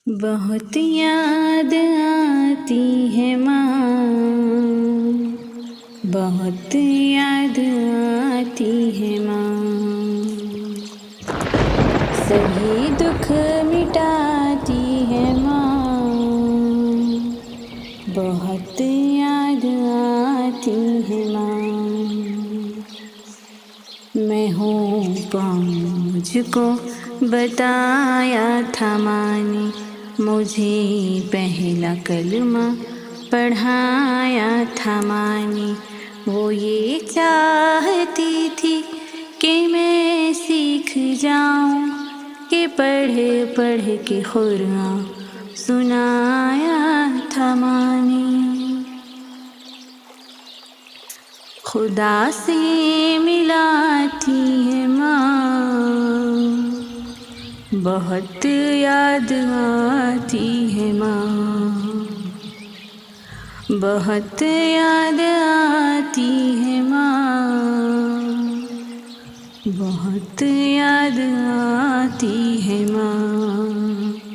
बहुत याद आती है माँ, बहुत याद आती है माँ। सभी दुख मिटाती है माँ, बहुत याद आती है माँ। मैं हूँ कौन मुझको बताया था माँ ने, मुझे पहला कलमा पढ़ाया था माँ ने। वो ये चाहती थी कि मैं सीख जाऊँ, कि पढ़ पढ़ के कुरान सुनाया था माँ ने। खुदा से मिलाती है माँ, बहुत याद आती है माँ, बहुत याद आती है माँ, बहुत याद आती है माँ।